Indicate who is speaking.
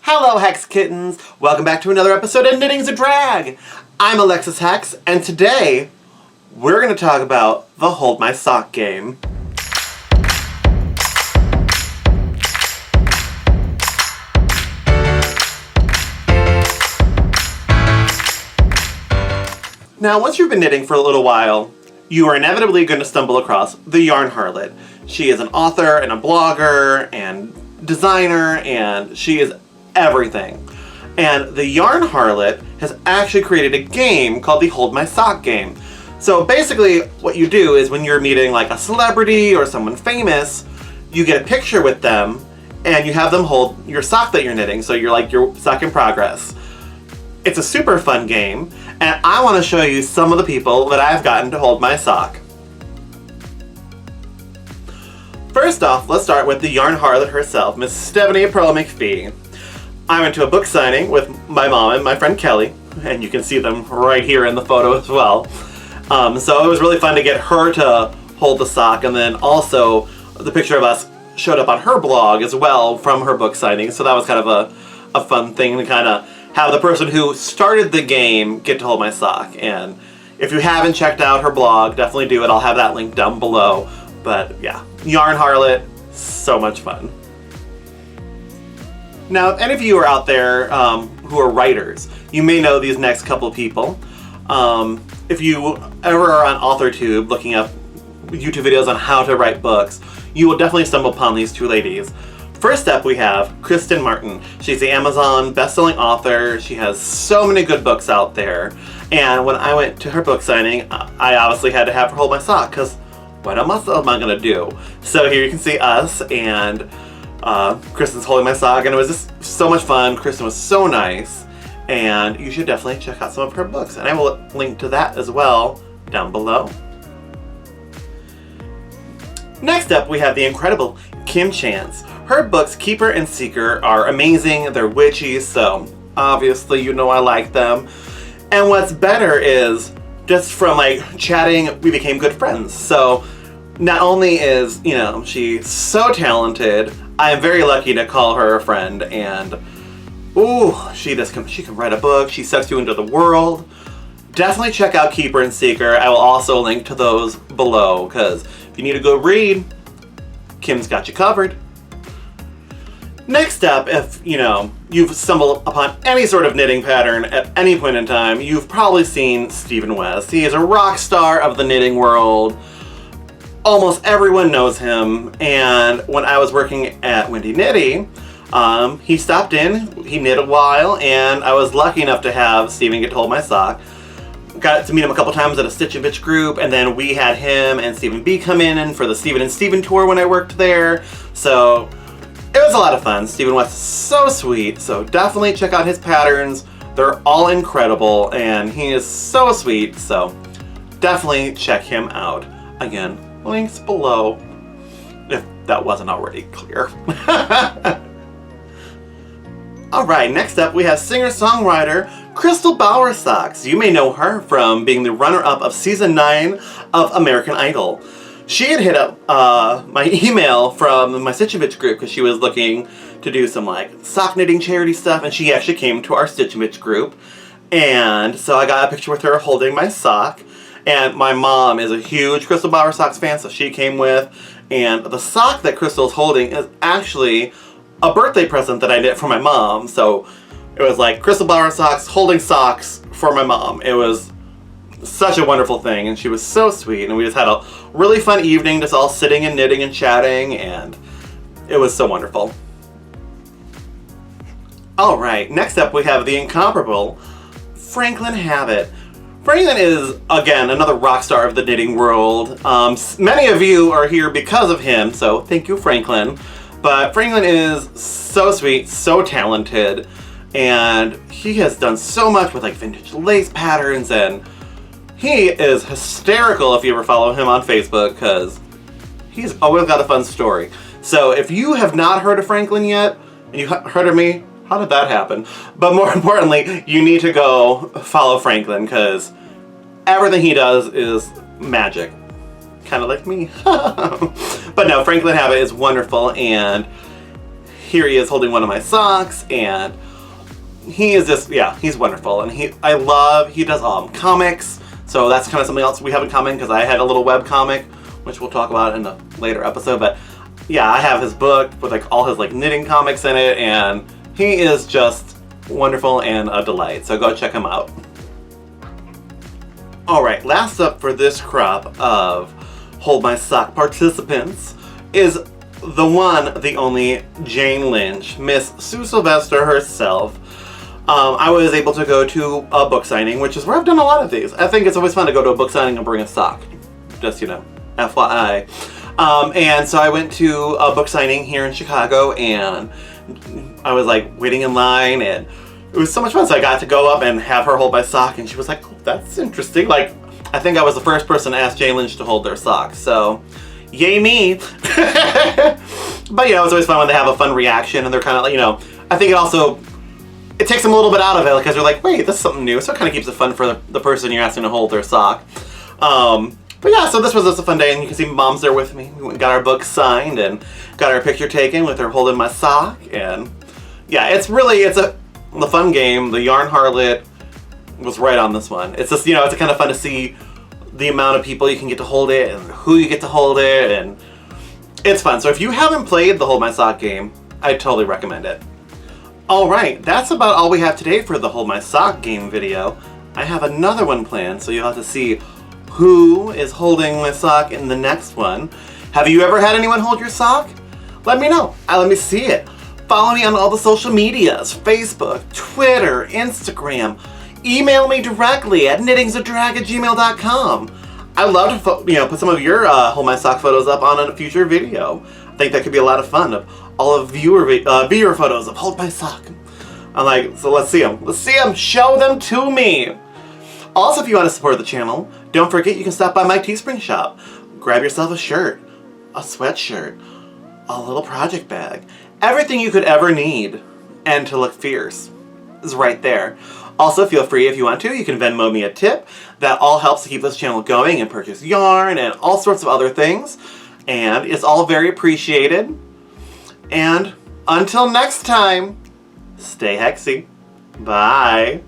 Speaker 1: Hello Hex Kittens! Welcome back to another episode of Knitting's a Drag! I'm Alexis Hex, and today we're going to talk about the Hold My Sock game. Now, once you've been knitting for a little while, you are inevitably going to stumble across the Yarn Harlot. She is an author and a blogger and designer, and she is everything. And the Yarn Harlot has actually created a game called the Hold My Sock game. So basically what you do is when you're meeting like a celebrity or someone famous, you get a picture with them and you have them hold your sock that you're knitting, so you're like your sock in progress. It's a super fun game, and I want to show you some of the people that I've gotten to hold my sock. First off, let's start with the Yarn Harlot herself, Miss Stephanie Pearl-mcphee. I went to a book signing with my mom and my friend Kelly, and you can see them right here in the photo as well. So it was really fun to get her to hold the sock, and then also the picture of us showed up on her blog as well from her book signing, so that was kind of a fun thing to kind of have the person who started the game get to hold my sock. And if you haven't checked out her blog, definitely do it. I'll have that link down below. But yeah, Yarn Harlot, so much fun. Now, if any of you are out there who are writers, you may know these next couple people. If you ever are on AuthorTube looking up YouTube videos on how to write books, you will definitely stumble upon these two ladies. First up, we have Kristen Martin. She's the Amazon best-selling author. She has so many good books out there. And when I went to her book signing, I obviously had to have her hold my sock, because what else am I going to do? So here you can see us, and Kristen's holding my sock, and it was just so much fun. Kristen was so nice, and you should definitely check out some of her books, and I will link to that as well down below. Next up, we have the incredible Kim Chance. Her books, Keeper and Seeker, are amazing. They're witchy, so obviously you know I like them. And what's better is, just from like chatting, we became good friends. So not only is, you know, she's so talented, I am very lucky to call her a friend, and ooh, she can write a book, she sucks you into the world. Definitely check out Keeper and Seeker. I will also link to those below, because if you need a good read, Kim's got you covered. Next up, if you know you've stumbled upon any sort of knitting pattern at any point in time, you've probably seen Stephen West. He is a rock star of the knitting world. Almost everyone knows him, and when I was working at Windy Knitty, he stopped in, he knit a while, and I was lucky enough to have Stephen get to hold my sock. Got to meet him a couple times at a Stitch and Bitch group, and then we had him and Stephen B come in for the Stephen and Stephen tour when I worked there, so it was a lot of fun. Stephen West is so sweet, so definitely check out his patterns. They're all incredible, and he is so sweet, so definitely check him out. Again, links below, if that wasn't already clear. Alright, next up we have singer-songwriter Crystal Bowersox. You may know her from being the runner-up of Season 9 of American Idol. She had hit up my email from my Stitch and Bitch group because she was looking to do some like sock knitting charity stuff, and she actually came to our Stitch and Bitch group. And so I got a picture with her holding my sock. And my mom is a huge Crystal Bowersox fan, so she came with. And the sock that Crystal's holding is actually a birthday present that I knit for my mom. So it was like Crystal Bowersox holding socks for my mom. It was such a wonderful thing, and she was so sweet. And we just had a really fun evening, just all sitting and knitting and chatting, and it was so wonderful. Alright, next up we have the incomparable Franklin Habit. Franklin is, again, another rock star of the knitting world. Many of you are here because of him, so thank you, Franklin. But Franklin is so sweet, so talented, and he has done so much with like vintage lace patterns, and he is hysterical if you ever follow him on Facebook, because he's always got a fun story. So if you have not heard of Franklin yet, and you heard of me, how did that happen? But more importantly, you need to go follow Franklin, because everything he does is magic. Kind of like me. But no, Franklin Habit is wonderful, and here he is holding one of my socks, and he is just, yeah, he's wonderful. And he does comics, so that's kind of something else we have in common, because I had a little web comic, which we'll talk about in a later episode. But yeah, I have his book with like all his like knitting comics in it, and he is just wonderful and a delight. So go check him out. All right, last up for this crop of Hold My Sock participants is the one, the only Jane Lynch, Miss Sue Sylvester herself. I was able to go to a book signing, which is where I've done a lot of these. I think it's always fun to go to a book signing and bring a sock. Just, you know, FYI. And so I went to a book signing here in Chicago, and I was like waiting in line, and it was so much fun. So I got to go up and have her hold my sock, and she was like, oh, that's interesting. Like, I think I was the first person to ask Jane Lynch to hold their sock. So, yay me. But, you know, it's always fun when they have a fun reaction, and they're kind of like, you know, I think it takes them a little bit out of it, because they're like, wait, this is something new. So it kind of keeps it fun for the person you're asking to hold their sock. But yeah, so this was just a fun day, and you can see Mom's there with me. We got our book signed and got our picture taken with her holding my sock. And yeah, it's the fun game. The Yarn Harlot was right on this one. It's just, you know, it's kind of fun to see the amount of people you can get to hold it and who you get to hold it, and it's fun. So if you haven't played the Hold My Sock game, I totally recommend it. Alright, that's about all we have today for the Hold My Sock game video. I have another one planned, so you'll have to see who is holding my sock in the next one. Have you ever had anyone hold your sock? Let me know. Let me see it. Follow me on all the social medias, Facebook, Twitter, Instagram. Email me directly at knittingsadrag@gmail.com. I'd love to put some of your Hold My Sock photos up on a future video. I think that could be a lot of fun, of all of viewer photos of Hold My Sock. I'm like, so let's see them. Let's see them. Show them to me. Also, if you want to support the channel, don't forget you can stop by my Teespring shop. Grab yourself a shirt, a sweatshirt, a little project bag. Everything you could ever need and to look fierce is right there. Also, feel free, if you want to, you can Venmo me a tip. That all helps to keep this channel going and purchase yarn and all sorts of other things. And it's all very appreciated. And until next time, stay hexy. Bye.